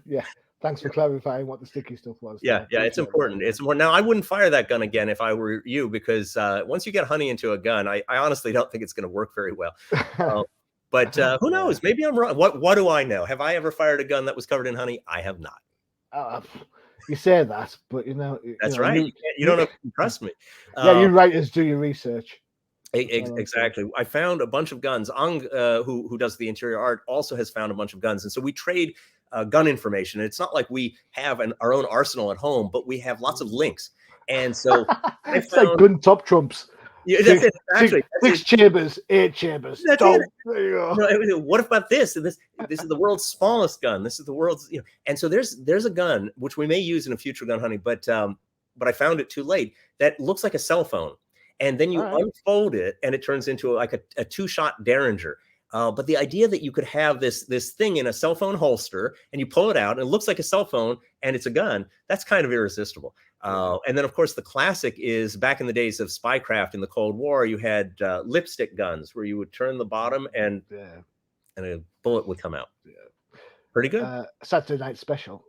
Yeah. Thanks for clarifying what the sticky stuff was. Yeah, it's important. It's important. Now, I wouldn't fire that gun again if I were you, because once you get honey into a gun, I honestly don't think it's going to work very well. But who knows? Maybe I'm wrong. What do I know? Have I ever fired a gun that was covered in honey? I have not. You say that, but that's right. You don't have to trust me. You writers do your research. Exactly. I found a bunch of guns. Ang, who does the interior art, also has found a bunch of guns, and so we trade gun information. It's not like we have our own arsenal at home, but we have lots of links. And so it's like gun top trumps. Yeah, that's it. Actually, six chambers, 8 chambers. That's Don't. it. There you go. What about this? And this is the world's smallest gun. This is the world's, and so there's a gun which we may use in a future gun hunting, but I found it too late. That looks like a cell phone, and then you unfold it, and it turns into like a 2-shot Derringer. But the idea that you could have this thing in a cell phone holster, and you pull it out, and it looks like a cell phone, and it's a gun. That's kind of irresistible. And then, of course, the classic is back in the days of spycraft in the Cold War. You had lipstick guns where you would turn the bottom, and a bullet would come out. Pretty good. Saturday Night Special.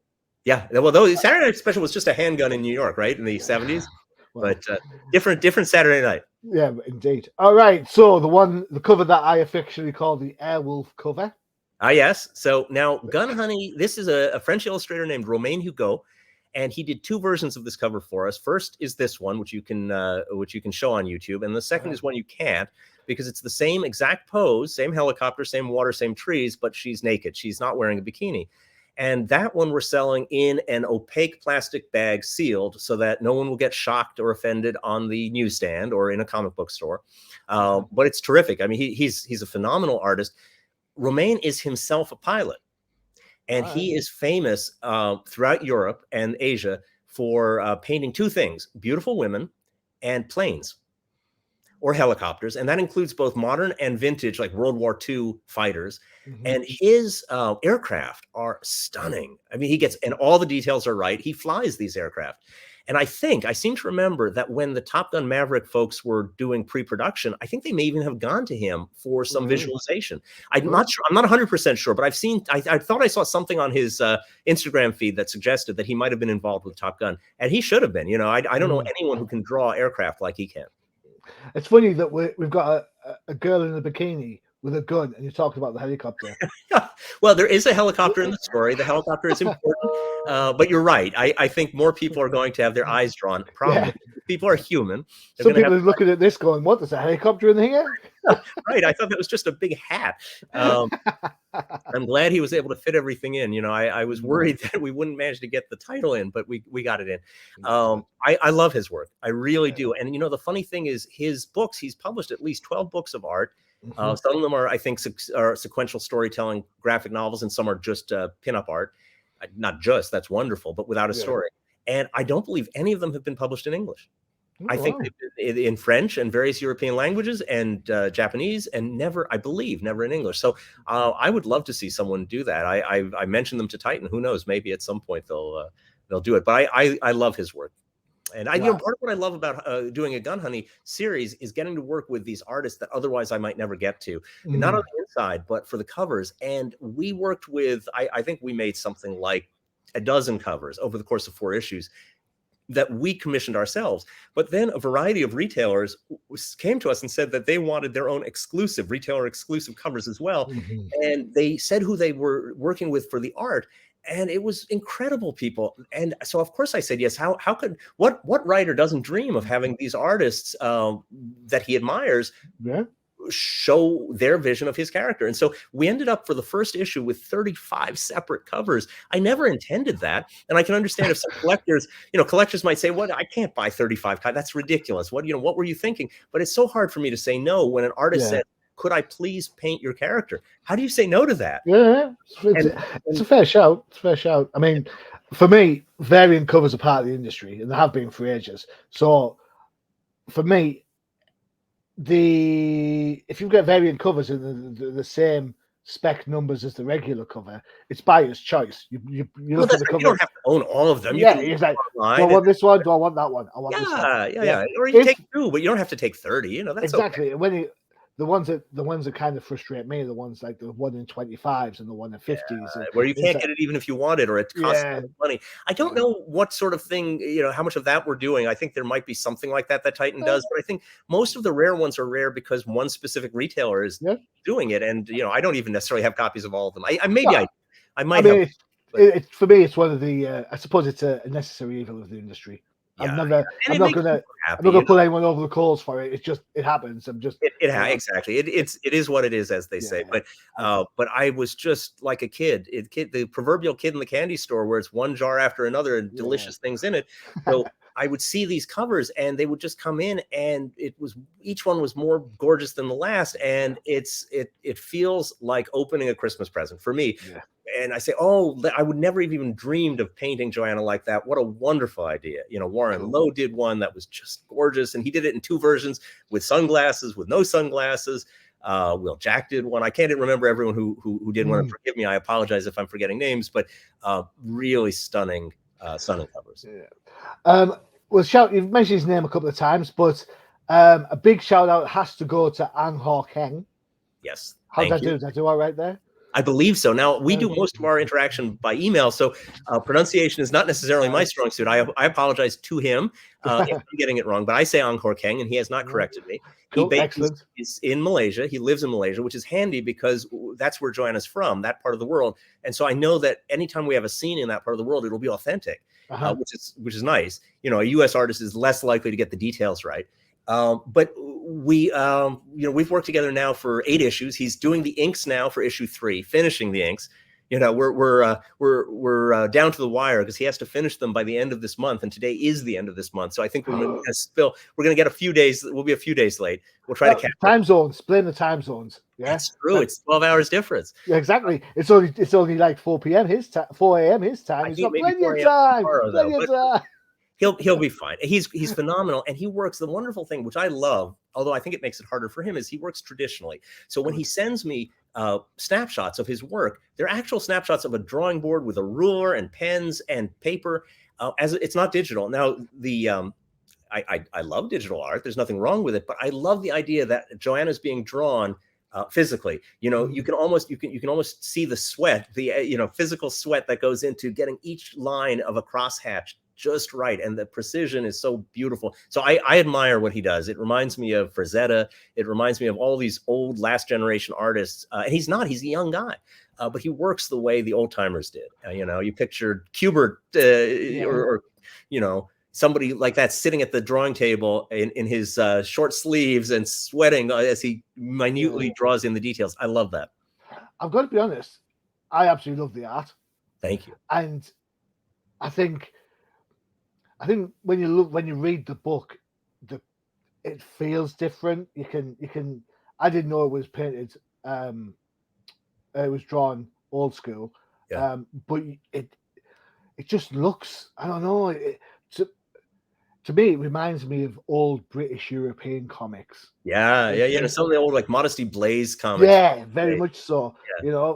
Yeah. Well, though Saturday Night Special was just a handgun in New York, right, in the 70s. Well, but different Saturday night. Yeah, indeed. All right. So the cover that I affectionately call the Airwolf cover. Yes. So now Gun Honey, this is a French illustrator named Romain Hugo, and he did 2 versions of this cover for us. First is this one, which you can show on YouTube, and the second is one you can't, because it's the same exact pose, same helicopter, same water, same trees, but she's naked. She's not wearing a bikini. And that one we're selling in an opaque plastic bag, sealed, so that no one will get shocked or offended on the newsstand or in a comic book store. But it's terrific. I mean, he's a phenomenal artist. Romain is himself a pilot, and he is famous throughout Europe and Asia for painting 2 things: beautiful women and planes or helicopters. And that includes both modern and vintage, like World War II fighters. And his aircraft are stunning. I mean, and all the details are right. He flies these aircraft. And I seem to remember that when the Top Gun Maverick folks were doing pre-production, I think they may even have gone to him for some visualization. I'm not sure. I'm not 100% sure, but I thought I saw something on his Instagram feed that suggested that he might have been involved with Top Gun, and he should have been. I don't know anyone who can draw aircraft like he can. It's funny that we've got a girl in a bikini with a gun, and you talked about the helicopter. Well, there is a helicopter in the story. The helicopter is important, but you're right. I think more people are going to have their eyes drawn. Probably people are human. Some people are looking at this going, "What? There's a helicopter in here?" Right. I thought that was just a big hat. I'm glad he was able to fit everything in. I was worried that we wouldn't manage to get the title in, but we got it in. I love his work. I really do. And the funny thing is, his books, he's published at least 12 books of art. Some of them are, I think, are sequential storytelling graphic novels, and some are just pinup art. Not just, that's wonderful, but without a story. And I don't believe any of them have been published in English. I think in French and various European languages and Japanese, and never in English. So I would love to see someone do that. I mentioned them to Titan. Who knows? Maybe at some point they'll do it. But I love his work. And part of what I love about doing a gun hunting series is getting to work with these artists that otherwise I might never get to, and not on the inside, but for the covers. And we worked with, I think we made something like a dozen covers over the course of 4 issues that we commissioned ourselves. But then a variety of retailers came to us and said that they wanted their own retailer exclusive covers as well. And they said who they were working with for the art. And it was incredible, people. And so, of course, I said, yes, how could, what writer doesn't dream of having these artists that he admires show their vision of his character? And so we ended up for the first issue with 35 separate covers. I never intended that. And I can understand if some collectors might say, well, I can't buy 35 covers. That's ridiculous. What were you thinking? But it's so hard for me to say no when an artist said, could I please paint your character? How do you say no to that? Yeah, it's a fair shout. It's a fair shout. I mean, for me, variant covers are part of the industry, and they have been for ages. So for me, if you get variant covers in the same spec numbers as the regular cover, it's buyer's choice. You look at the cover. You don't have to own all of them. It's like, do I want this one? Do I want that one? I want this one. Yeah. Or you take 2, but you don't have to take 30. That's exactly. Okay. The ones that kind of frustrate me are the ones like the 1 in 25s and the 1 in 50s, where you can't get it even if you want it, or it costs money. I don't know what sort of thing, how much of that we're doing. I think there might be something like that Titan does, but I think most of the rare ones are rare because one specific retailer is doing it, and I don't even necessarily have copies of all of them. I might have. For me, it's one of the. I suppose it's a necessary evil of the industry. I'm not gonna put anyone over the coals for it. It happens. Exactly. It is what it is, as they say. But I was just like a kid. The proverbial kid in the candy store, where it's one jar after another and delicious things in it. So I would see these covers and they would just come in, and each one was more gorgeous than the last. And it feels like opening a Christmas present for me. Yeah. And I say, oh, I would never have even dreamed of painting Joanna like that. What a wonderful idea. Warren Lowe did one that was just gorgeous. And he did it in 2 versions, with sunglasses, with no sunglasses. Will Jack did one. I can't remember everyone who did one. Forgive me. I apologize if I'm forgetting names, but really stunning covers. Yeah. Well, you've mentioned his name a couple of times, but a big shout out has to go to An Ho Keng. Yes. How did I do? Did I do all right there? I believe so. Now, we do most of our interaction by email, so pronunciation is not necessarily my strong suit. I apologize to him if I'm getting it wrong, but I say Angkor Keng, and he has not corrected me. Cool. Excellent. He's in Malaysia. He lives in Malaysia, which is handy because that's where Joanna's from, that part of the world. And so I know that anytime we have a scene in that part of the world, it'll be authentic, which is nice. A U.S. artist is less likely to get the details right. But we've worked together now for 8 issues. He's doing the inks now for issue 3, finishing the inks. We're down to the wire because he has to finish them by the end of this month, and today is the end of this month. So I think we're going to get a few days. We'll be a few days late. We'll try to catch time zones. Blame the time zones. Yeah, that's true. It's 12 hours difference. Yeah, exactly. It's only like 4 p.m. his time, 4 a.m. his time. He's got plenty of time. Plenty of time. He'll be fine. He's phenomenal, and he works. The wonderful thing, which I love, although I think it makes it harder for him, is he works traditionally. So when he sends me snapshots of his work, they're actual snapshots of a drawing board with a ruler and pens and paper. As it's not digital. Now I love digital art. There's nothing wrong with it, but I love the idea that Joanna's being drawn physically. You can almost see the sweat, the physical sweat that goes into getting each line of a crosshatch just right, and the precision is so beautiful. So I admire what he does. It reminds me of Frazetta. It reminds me of all these old last generation artists. And he's a young guy, but he works the way the old timers did. You pictured Kubert or somebody like that sitting at the drawing table in his short sleeves and sweating as he minutely draws in the details. I love that. I've got to be honest, I absolutely love the art. Thank you. And I think when you read the book, it feels different. You can. I didn't know it was painted. It was drawn old school. Yeah. But it just looks. I don't know. To me, it reminds me of old British European comics. Yeah. Some of the old like Modesty Blaze comics. Yeah, very much so. Yeah.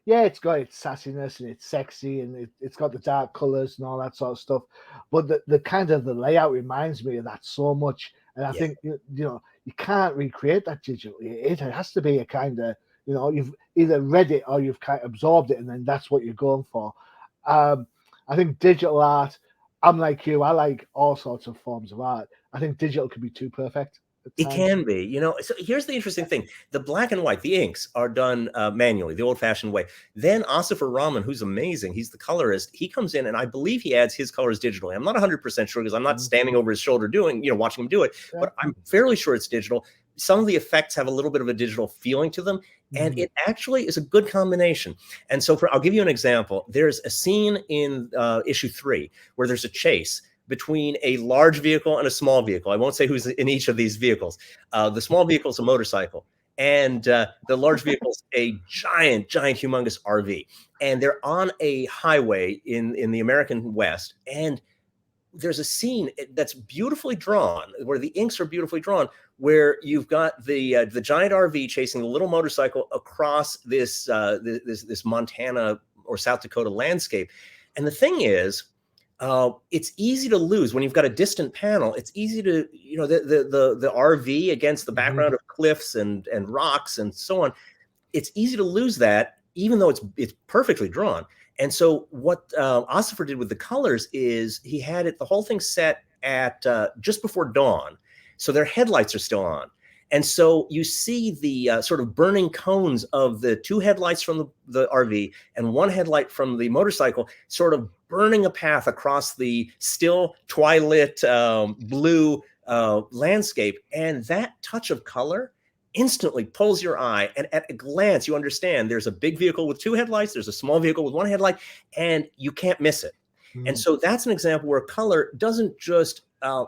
It's got its sassiness and it's sexy and it's got the dark colors and all that sort of stuff. But the kind of the layout reminds me of that so much. And I think you can't recreate that digitally. It has to be a kind of you've either read it or you've kind of absorbed it, and then that's what you're going for. I think digital art. I'm like you. I like all sorts of forms of art. I think digital can be too perfect. It can be, So here's the interesting thing: the black and white, the inks are done manually, the old-fashioned way. Then Asifer Rahman, who's amazing, he's the colorist. He comes in, and I believe he adds his colors digitally. I'm not 100% sure because I'm not standing over his shoulder watching him do it, but I'm fairly sure it's digital. Some of the effects have a little bit of a digital feeling to them, and it actually is a good combination. And so I'll give you an example. There's a scene in issue 3 where there's a chase between a large vehicle and a small vehicle. I won't say who's in each of these vehicles. The small vehicle is a motorcycle, and the large vehicle is a giant, humongous RV. And they're on a highway in the American West, and there's a scene that's beautifully drawn, where the inks are beautifully drawn, where you've got the giant RV chasing the little motorcycle across this Montana or South Dakota landscape. And the thing is, it's easy to lose when you've got a distant panel. It's easy to, the RV against the background of cliffs and rocks and so on. It's easy to lose that, even though it's perfectly drawn. And so what Asifer did with the colors is he had the whole thing set at just before dawn. So their headlights are still on. And so you see the sort of burning cones of the 2 headlights from the RV and 1 headlight from the motorcycle sort of burning a path across the still twilight blue landscape. And that touch of color instantly pulls your eye. And at a glance, you understand there's a big vehicle with 2 headlights, there's a small vehicle with 1 headlight, and you can't miss it. And so that's an example where color doesn't just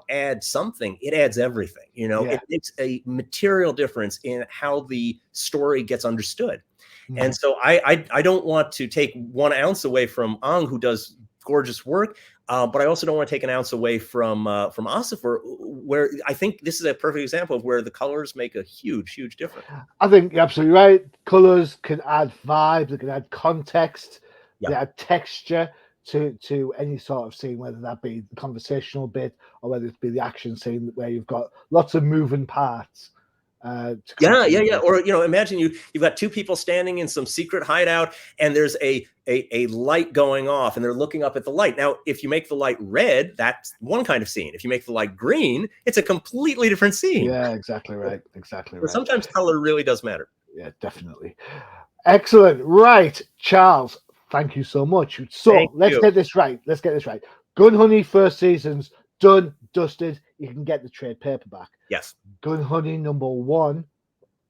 add something, it adds everything. It makes a material difference in how the story gets understood. And so I don't want to take 1 ounce away from Ang, who does gorgeous work, but I also don't want to take an ounce away from Asifer, where I think this is a perfect example of where the colors make a huge difference. I think you're absolutely right. Colors can add vibe, they can add context, they add texture to any sort of scene, whether that be the conversational bit or whether it be the action scene where you've got lots of moving parts. Or imagine you've got 2 people standing in some secret hideout, and there's a light going off, and they're looking up at the light. Now, if you make the light red, that's one kind of scene. If you make the light green, it's a completely different scene. Yeah, exactly right. But sometimes color really does matter. Yeah, definitely. Excellent. Right, Charles. Thank you so much. So let's get this right. Gun Honey first season's done, dusted. You can get the trade paperback. Yes. Gun Honey #1,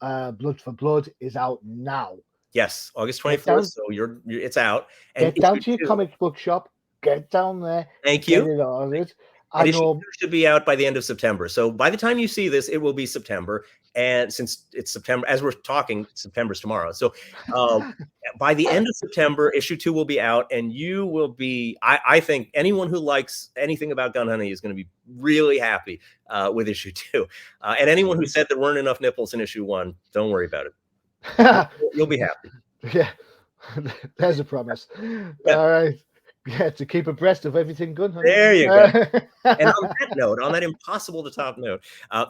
Blood for Blood, is out now. Yes, August 24th. So it's out. And get down to your comic book shop. Get down there. Thank you. Get it ordered. I know it should be out by the end of September. So by the time you see this, it will be September. And since it's September, as we're talking, September's tomorrow. So by the end of September, issue 2 will be out, and you will be, I think anyone who likes anything about Gun Honey is going to be really happy with issue 2. And anyone who said there weren't enough nipples in issue 1, don't worry about it. You'll be happy. Yeah, there's a promise. Yeah. All right. Yeah, to keep abreast of everything Gun Honey. There you go. And on that note, on that impossible to top note,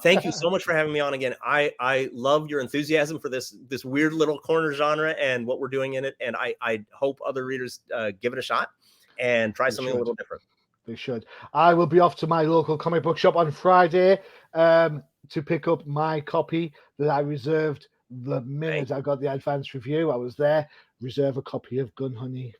thank you so much for having me on again. I love your enthusiasm for this weird little corner genre and what we're doing in it. And I hope other readers give it a shot and try something a little different. They should. I will be off to my local comic book shop on Friday to pick up my copy that I reserved the minute I got the advance review. I was there, reserve a copy of Gun Honey.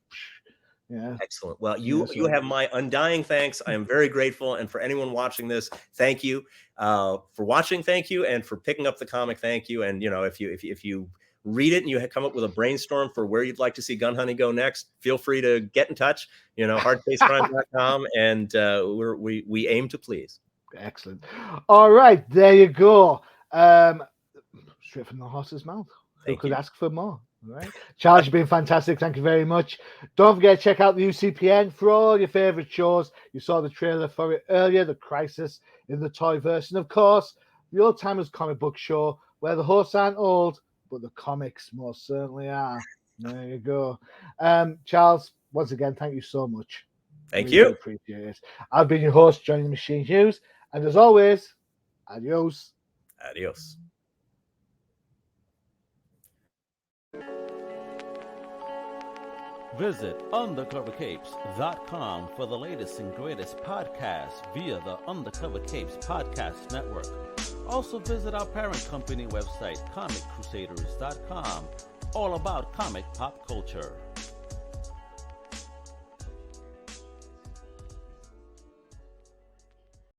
Yeah. Excellent. Well, you have my undying thanks. I am very grateful. And for anyone watching this, thank you for watching. Thank you. And for picking up the comic. Thank you. And, if you read it and you come up with a brainstorm for where you'd like to see Gun Honey go next, feel free to get in touch, hardcasecrime.com. And we aim to please. Excellent. All right. There you go. Straight from the horse's mouth. Who could ask for more? All right. Charles, you've been fantastic. Thank you very much. Don't forget to check out the UCPN for all your favorite shows. You saw the trailer for it earlier, The Crisis in the Toyverse. And of course, the Old Timers Comic Book Show, where the hosts aren't old, but the comics most certainly are. There you go. Charles, once again, thank you so much. Thank you. Appreciate it. I've been your host, Johnny the Machine Hughes. And as always, adios. Adios. Visit undercovercapes.com for the latest and greatest podcasts via the Undercover Capes Podcast Network. Also visit our parent company website, comiccrusaders.com, all about comic pop culture.